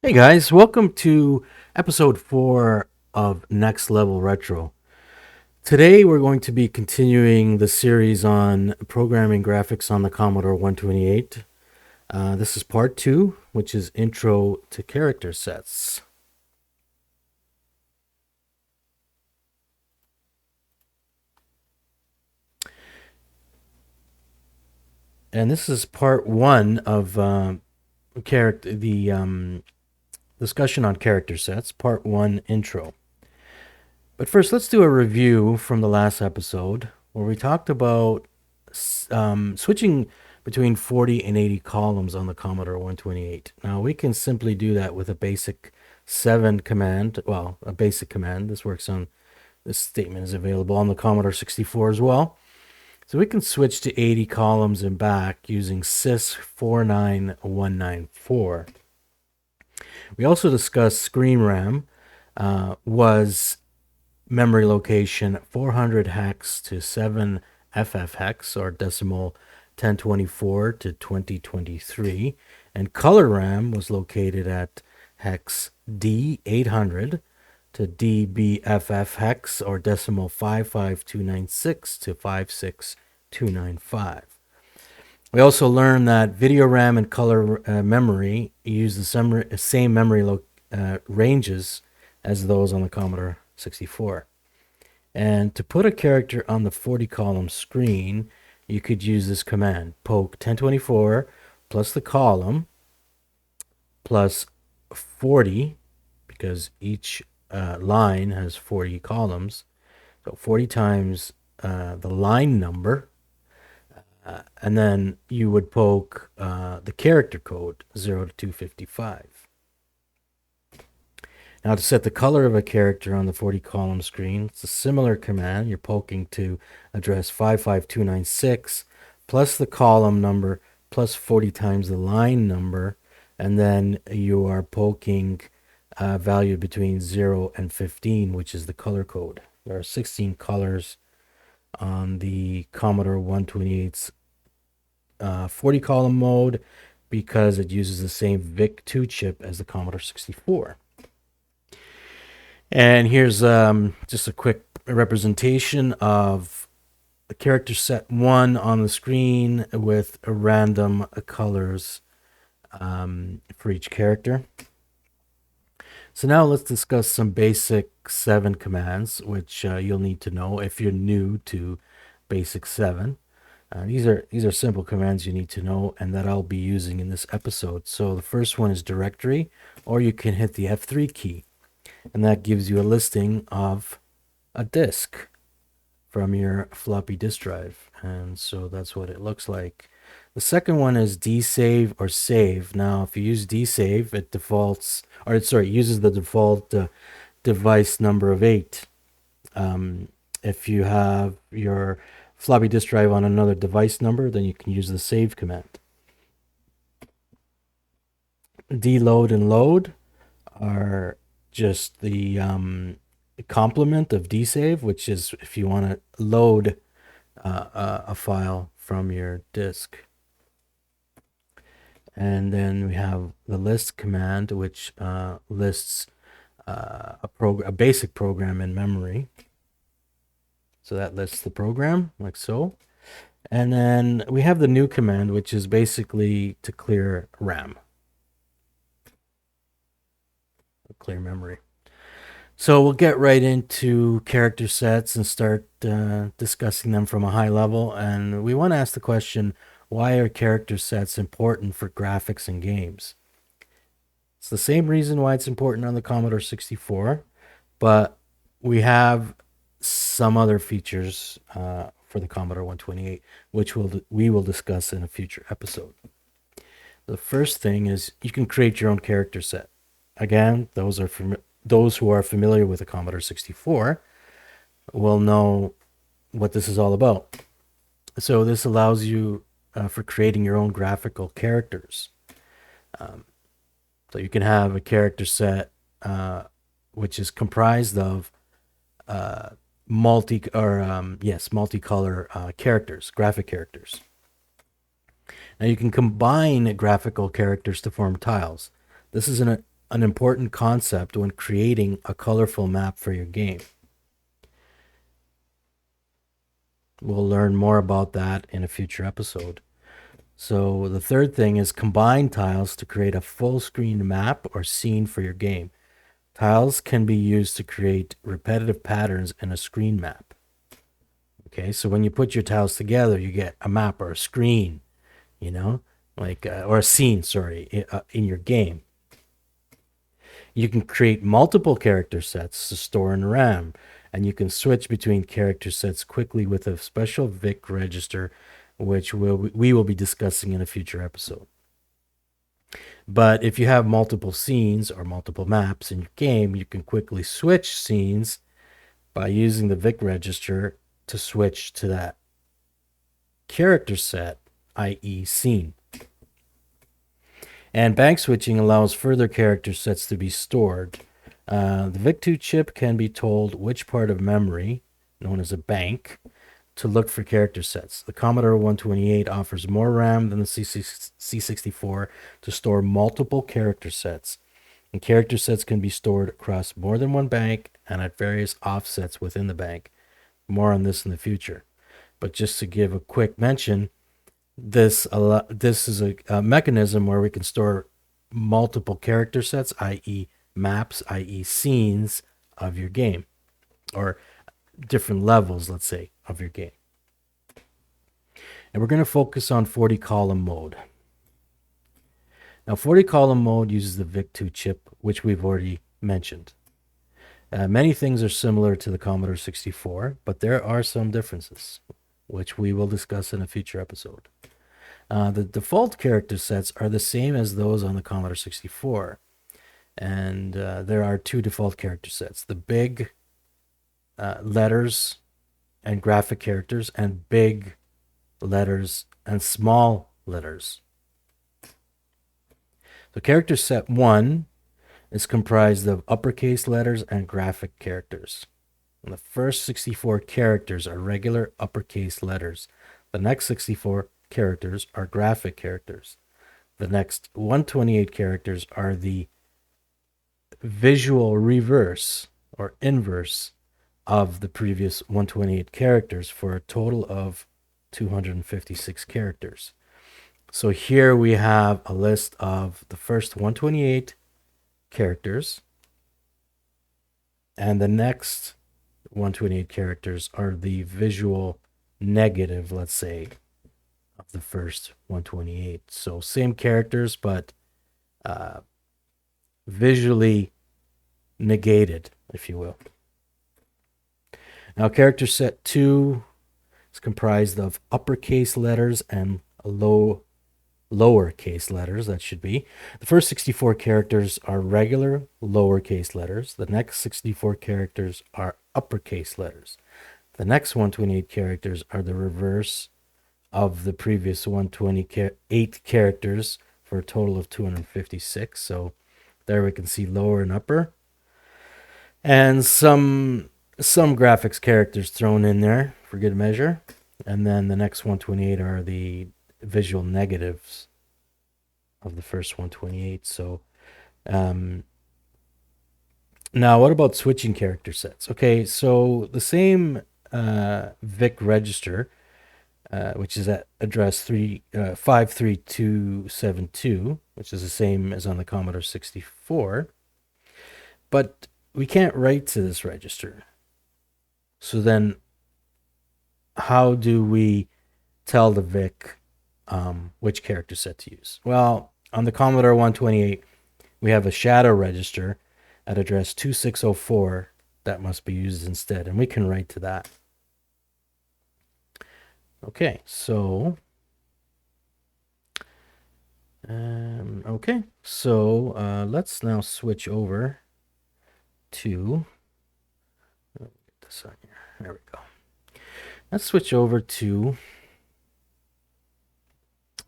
Hey guys, welcome to episode 4 of Next Level Retro. Today we're going to be continuing the series on programming graphics on the Commodore 128. This is part 2, which is Intro to Character Sets. And this is part 1 of the discussion on character sets, part 1 intro. But first, let's do a review from the last episode where we talked about switching between 40 and 80 columns on the Commodore 128. Now, we can simply do that with a basic 7 command. Well, a basic command. This statement is available on the Commodore 64 as well. So we can switch to 80 columns and back using sys 49194. We also discussed screen RAM was memory location 400 hex to 7 FF hex, or decimal 1024 to 2023, and color RAM was located at hex D800 to DBFF hex, or decimal 55296 to 56295. We also learned that video RAM and color memory use the same memory ranges as those on the Commodore 64. And to put a character on the 40 column screen, you could use this command: poke 1024 plus the column plus 40, because each line has 40 columns. So 40 times the line number, and then you would poke the character code 0 to 255. Now, to set the color of a character on the 40 column screen, it's a similar command. You're poking to address 55296 plus the column number plus 40 times the line number, and then you are poking a value between 0 and 15, which is the color code. There are 16 colors on the Commodore 128's 40 column mode because it uses the same VIC-II chip as the Commodore 64. And here's just a quick representation of the character set 1 on the screen with random colors for each character. So now let's discuss some basic 7 commands, which you'll need to know if you're new to basic 7. These are simple commands you need to know and that I'll be using in this episode. So the first one is directory, or you can hit the F3 key, and that gives you a listing of a disk from your floppy disk drive. And so that's what it looks like. The second one is dsave or save. Now, if you use dsave, it uses the default device number of 8. If you have your floppy disk drive on another device number, then you can use the save command. Deload and load are just the complement of dsave, which is if you want to load a file from your disk. And then we have the list command, which lists a basic program in memory. So that lists the program, like so. And then we have the new command, which is basically to clear RAM, clear memory. So we'll get right into character sets and start discussing them from a high level. And we want to ask the question, why are character sets important for graphics and games? It's the same reason why it's important on the Commodore 64, but we have some other features for the Commodore 128, which we will discuss in a future episode. The first thing is you can create your own character set. Again, those who are familiar with the Commodore 64 will know what this is all about. So this allows you for creating your own graphical characters. So you can have a character set which is comprised of multicolor characters, graphic characters. Now you can combine graphical characters to form tiles. This is an important concept when creating a colorful map for your game. We'll learn more about that in a future episode. So the third thing is combine tiles to create a full screen map or scene for your game. Tiles can be used to create repetitive patterns in a screen map. Okay, so when you put your tiles together, you get a map or a screen, you know, or a scene, sorry, in your game. You can create multiple character sets to store in RAM, and you can switch between character sets quickly with a special VIC register, which we will be discussing in a future episode. But if you have multiple scenes or multiple maps in your game, you can quickly switch scenes by using the VIC register to switch to that character set, i.e. scene. And bank switching allows further character sets to be stored. The VIC-II chip can be told which part of memory, known as a bank, to look for character sets. The Commodore 128 offers more RAM than the C64 to store multiple character sets. And character sets can be stored across more than one bank and at various offsets within the bank. More on this in the future. But just to give a quick mention, this is a mechanism where we can store multiple character sets, i.e. maps, i.e. scenes of your game, or different levels, let's say, of your game. And we're going to focus on 40 column mode. Now, 40 column mode uses the VIC-II chip, which we've already mentioned. Many things are similar to the Commodore 64, but there are some differences, which we will discuss in a future episode. The default character sets are the same as those on the Commodore 64. And there are two default character sets, the big letters and graphic characters, and big letters and small letters. So character set 1 is comprised of uppercase letters and graphic characters. And the first 64 characters are regular uppercase letters. The next 64 characters are graphic characters. The next 128 characters are the visual reverse or inverse of the previous 128 characters for a total of 256 characters. So here we have a list of the first 128 characters, and the next 128 characters are the visual negative, let's say, of the first 128. So same characters, but visually negated, if you will. Now, character set 2 is comprised of uppercase letters and lowercase letters, that should be. The first 64 characters are regular lowercase letters. The next 64 characters are uppercase letters. The next 128 characters are the reverse of the previous 128 characters for a total of 256. So there we can see lower and upper. And some graphics characters thrown in there for good measure. And then the next 128 are the visual negatives of the first 128. So now what about switching character sets? Okay, so the same VIC register, which is at address 53272, which is the same as on the Commodore 64, but we can't write to this register. So then how do we tell the VIC which character set to use? Well, on the Commodore 128, we have a shadow register at address 2604 that must be used instead, and we can write to that. Okay, so let's now switch over to get this on here. There we go. Let's switch over to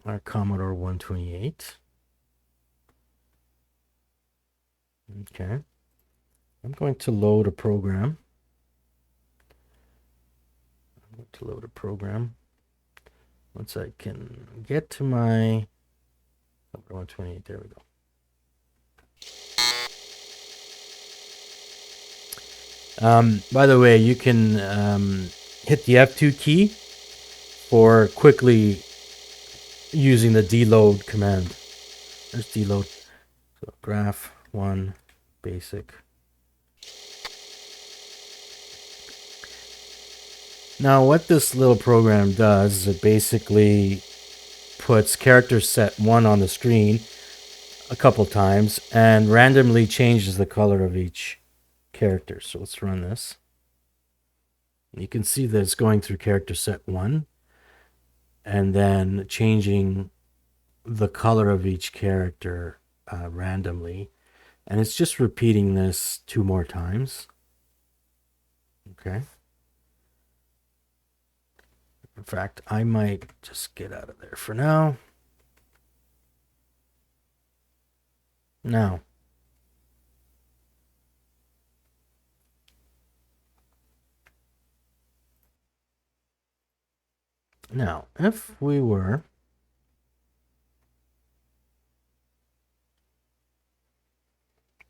our Commodore 128. Okay. I'm going to load a program. Once I can get to my Commodore 128, there we go. By the way, you can hit the F2 key for quickly using the deload command. There's deload. So graph 1 basic. Now what this little program does is it basically puts character set 1 on the screen a couple times and randomly changes the color of each character. So let's run this. You can see that it's going through character set 1 and then changing the color of each character randomly. And it's just repeating this 2 more times. Okay. In fact, I might just get out of there for now. Now, if we were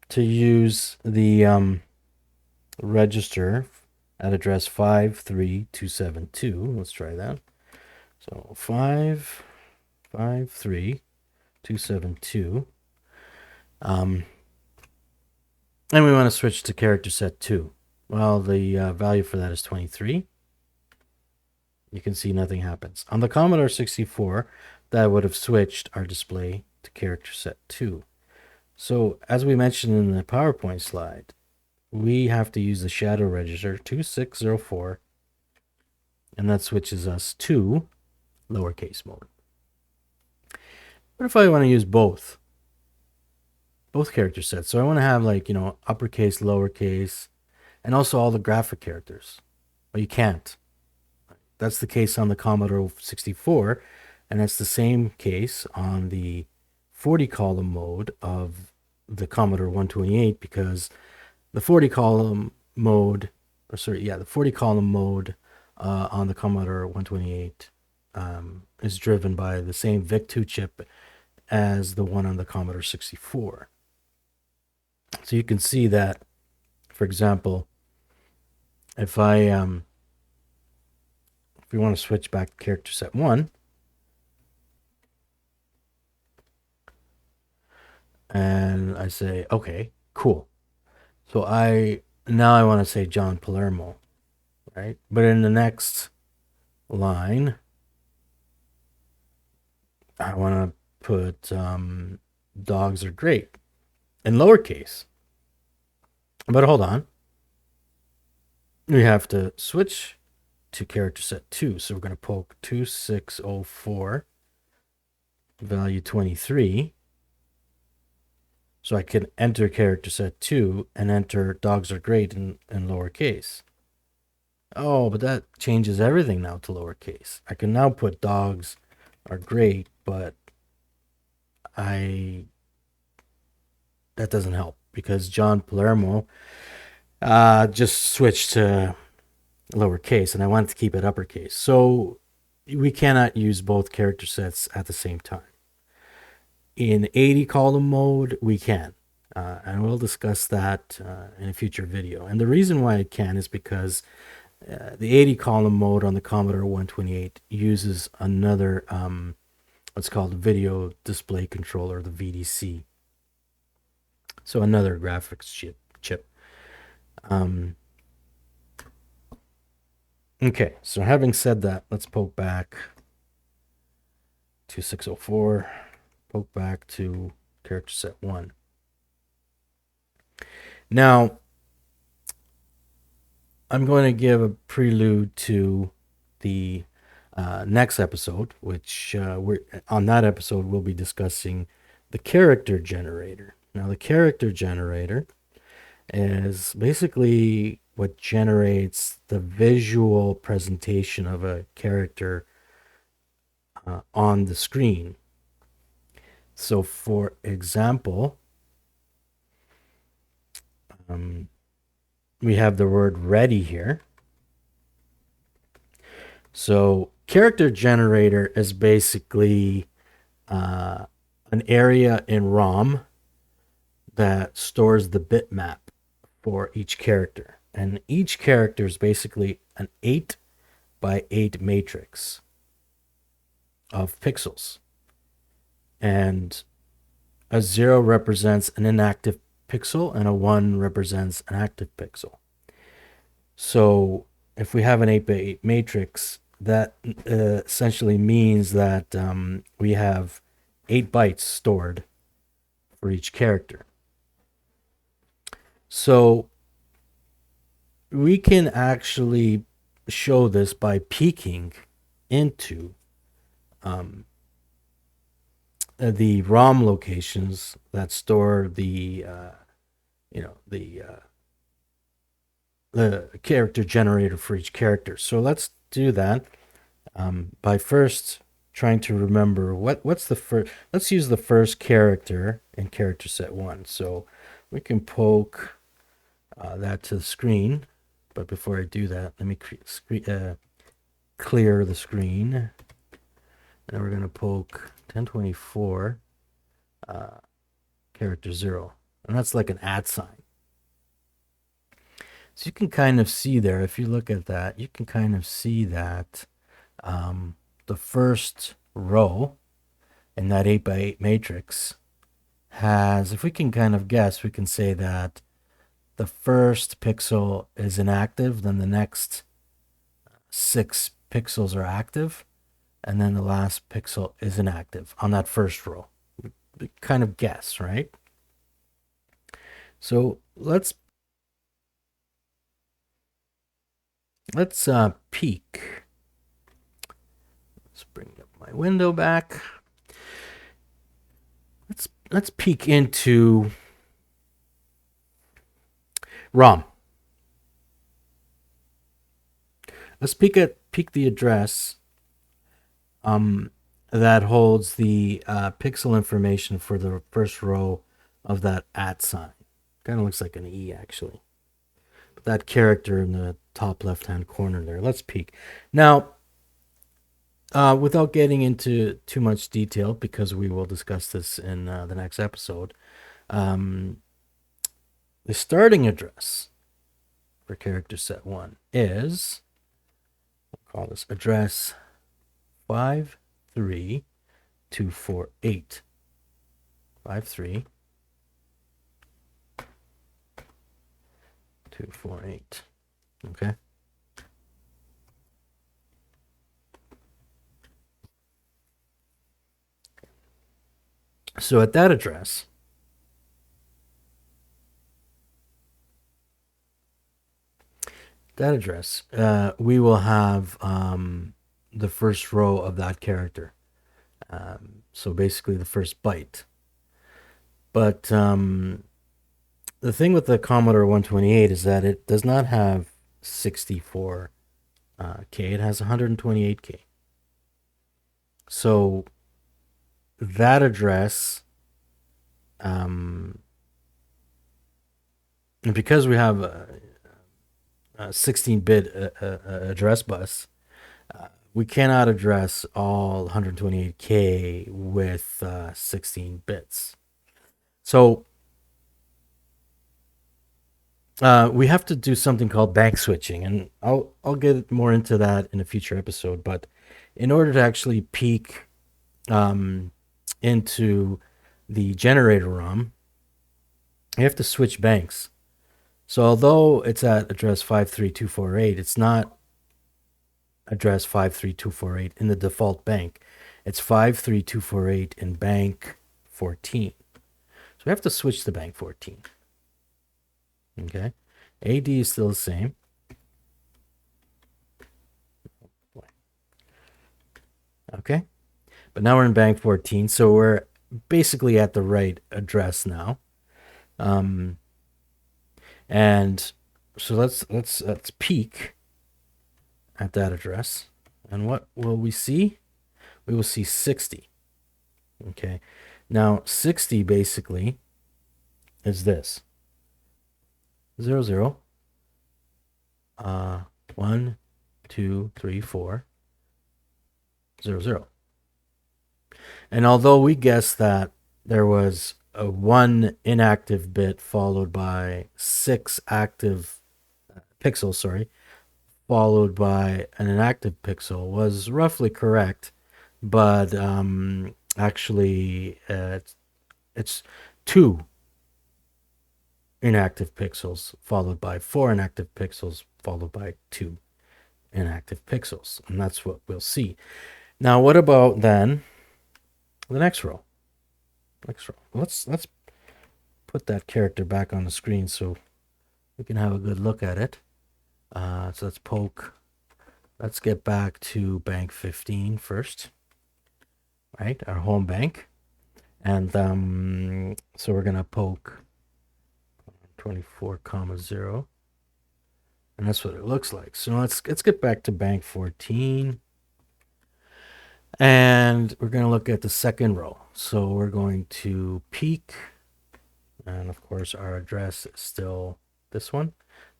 to use the register at address 53272, let's try that. So 553272. And we want to switch to character set 2. Well, the value for that is 23. You can see nothing happens. On the Commodore 64, that would have switched our display to character set 2. So as we mentioned in the PowerPoint slide, we have to use the shadow register 2604, and that switches us to lowercase mode. What if I want to use both character sets? So I want to have uppercase, lowercase, and also all the graphic characters. Well, you can't. That's the case on the Commodore 64, and that's the same case on the 40 column mode of the Commodore 128, because the 40 column mode, the 40 column mode on the Commodore 128 is driven by the same VIC-II chip as the one on the Commodore 64. So you can see that, for example, if we want to switch back to character set 1, and I say, okay, cool. So now I want to say John Palermo, right? But in the next line, I want to put dogs are great in lowercase. But hold on. We have to switch to character set 2. So we're going to poke 2604, value 23. So I can enter character set 2 and enter dogs are great in lowercase. Oh, but that changes everything now to lowercase. I can now put dogs are great, but that doesn't help because John Palermo just switched to lowercase, and I wanted to keep it uppercase. So we cannot use both character sets at the same time. In 80 column mode, we can. And we'll discuss that in a future video. And the reason why it can is because the 80 column mode on the Commodore 128 uses another what's called video display controller, the VDC. So another graphics chip. Okay, so having said that, let's poke back to 604, poke back to character set 1. Now, I'm going to give a prelude to the next episode, which on that episode we'll be discussing the character generator. Now, the character generator is basically what generates the visual presentation of a character on the screen. So, for example, we have the word ready here. So character generator is basically an area in ROM that stores the bitmap for each character. And each character is basically an 8 by 8 matrix of pixels. And a 0 represents an inactive pixel, and a 1 represents an active pixel. So if we have an 8 by 8 matrix, that essentially means that we have 8 bytes stored for each character. So we can actually show this by peeking into the ROM locations that store the character generator for each character. So let's do that by first trying to remember what's the first. Let's use the first character in character set 1. So we can poke that to the screen. But before I do that, let me clear the screen. And we're going to poke 1024 character 0. And that's like an @ sign. So you can kind of see there, if you look at that, you can kind of see that the first row in that 8 by 8 matrix has, if we can kind of guess, we can say that the first pixel is inactive, then the next 6 pixels are active, and then the last pixel is inactive on that first row. We kind of guess, right? So let's peek. Let's bring up my window back. Let's peek into ROM. Let's peek the address that holds the pixel information for the first row of that @ sign. Kind of looks like an E, actually. But that character in the top left-hand corner there. Let's peek. Now, without getting into too much detail, because we will discuss this in the next episode, the starting address for character set 1 is, we'll call this address 53248. 53248. Okay. So at that address, we will have the first row of that character. So basically the first byte. But the thing with the Commodore 128 is that it does not have 64K. It has 128K. So that address, and because we have a 16-bit address bus, we cannot address all 128K with 16 bits. So we have to do something called bank switching, and I'll get more into that in a future episode. But in order to actually peek into the generator ROM, you have to switch banks. So although it's at address 53248, it's not address 53248 in the default bank. It's 53248 in bank 14. So we have to switch to bank 14. Okay. AD is still the same. Okay. But now we're in bank 14, so we're basically at the right address now. And so let's peek at that address. And what will we see? We will see 60. Okay. Now 60 basically is this. 0, 0. 1, 2, 3, 4. 0, 0. And although we guessed that there was a 1 inactive bit followed by 6 active pixel, sorry, followed by an inactive pixel was roughly correct, but actually it's two inactive pixels followed by four inactive pixels followed by two inactive pixels, and that's what we'll see. Now, what about then the next row? Let's put that character back on the screen so we can have a good look at it. So let's poke. Let's get back to bank 15 first, right? Our home bank. And so we're going to poke 24, 0. And that's what it looks like. So let's get back to bank 14. And we're going to look at the second row. So we're going to peek. And of course, our address is still this one.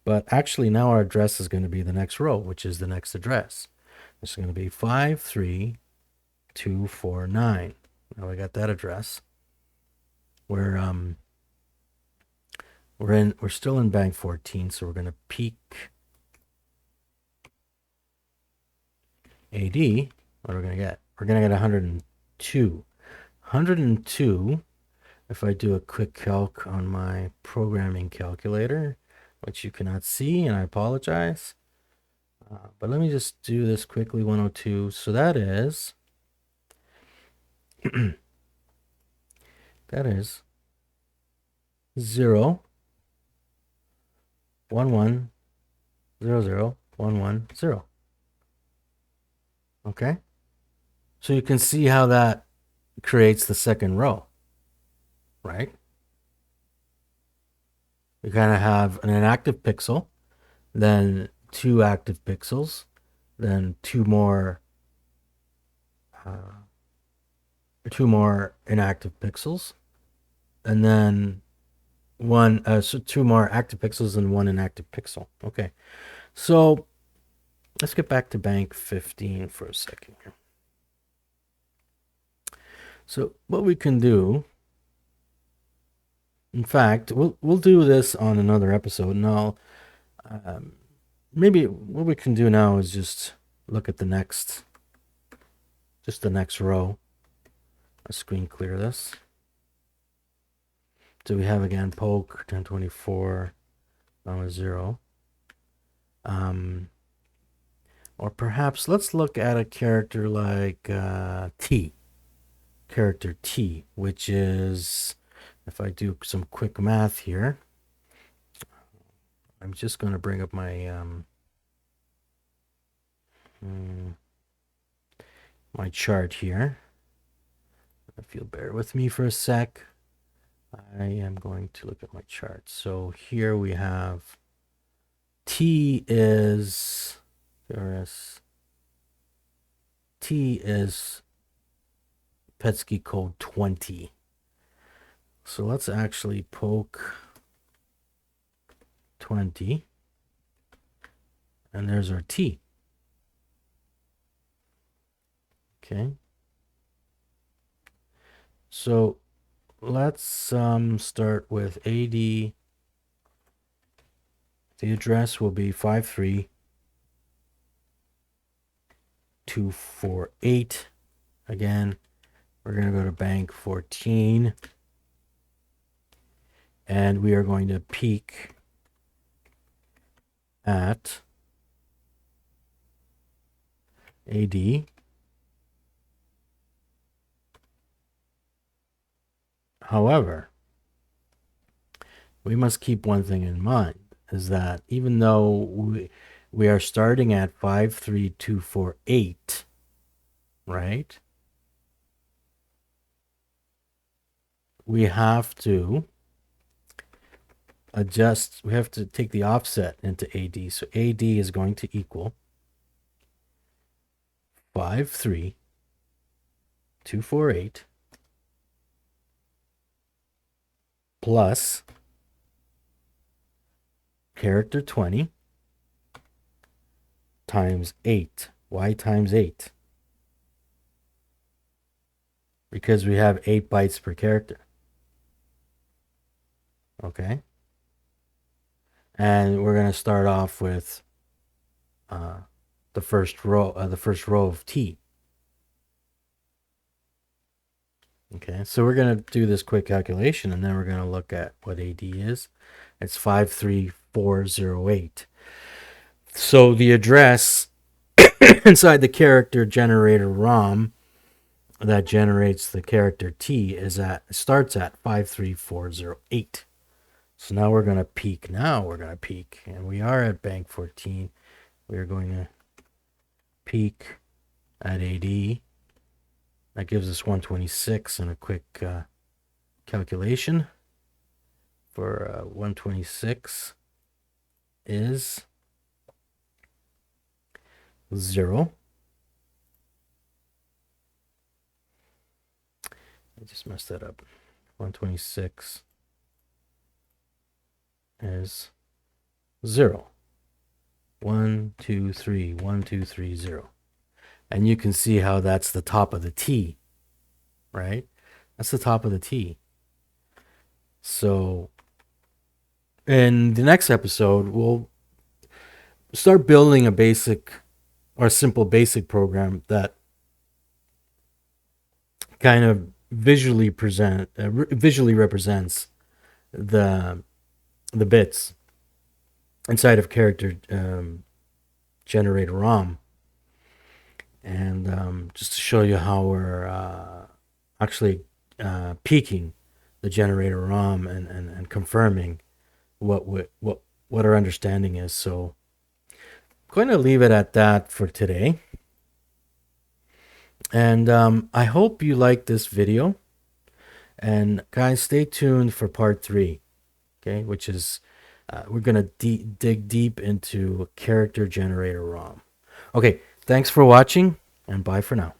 But actually, now our address is going to be the next row, which is the next address. It's going to be 53249. Now we got that address. We're still in bank 14, so we're going to peek AD. What are we going to get? We're going to get 102. 102, if I do a quick calc on my programming calculator, which you cannot see, and I apologize. But let me just do this quickly, 102. So that is, that is 0, 1, 1, 0, 0, 1, 1, 0. Okay? So you can see how that creates the second row, right? You kind of have an inactive pixel, then two active pixels, then two more inactive pixels, and then so two more active pixels and one inactive pixel. Okay, so let's get back to bank 15 for a second here. So what we can do, in fact, we'll do this on another episode. Now, maybe what we can do now is just look at the next row. I'll screen clear this. So we have again poke 1024, 0. Or perhaps let's look at a character like T. Character T, which is, if I do some quick math here, I'm just going to bring up my my chart here. If you'll bear with me for a sec, I am going to look at my chart. So here we have T is Petsky code 20. So let's actually poke 20. And there's our T. Okay. So let's start with AD. The address will be 53248. Again, we're going to go to bank 14. And we are going to peek at AD. However, we must keep one thing in mind, is that even though we are starting at 53248, right? We have to adjust, we have to take the offset into AD. So AD is going to equal 53248 plus character 20 times 8. Why times 8? Because we have 8 bytes per character. Okay? And we're going to start off with the first row of T. Okay, so we're going to do this quick calculation, and then we're going to look at what AD is. It's 53408. So the address inside the character generator ROM that generates the character T starts at 53408. So now we're going to peek. And we are at bank 14. We are going to peek at AD. That gives us 126, and a quick calculation for 126 is 0. I just messed that up. 126 is 0. 1, 2, 3, 1, 2, 3, 0. And you can see how that's the top of the T, right? That's the top of the T. So in the next episode, we'll start building a simple basic program that kind of visually represents the bits inside of character generator ROM. And just to show you how we're actually peeking the generator ROM and confirming what our understanding is. So I'm going to leave it at that for today. And I hope you like this video. And guys, stay tuned for part 3, okay? Which is we're going to dig deep into character generator ROM. Okay, thanks for watching, and bye for now.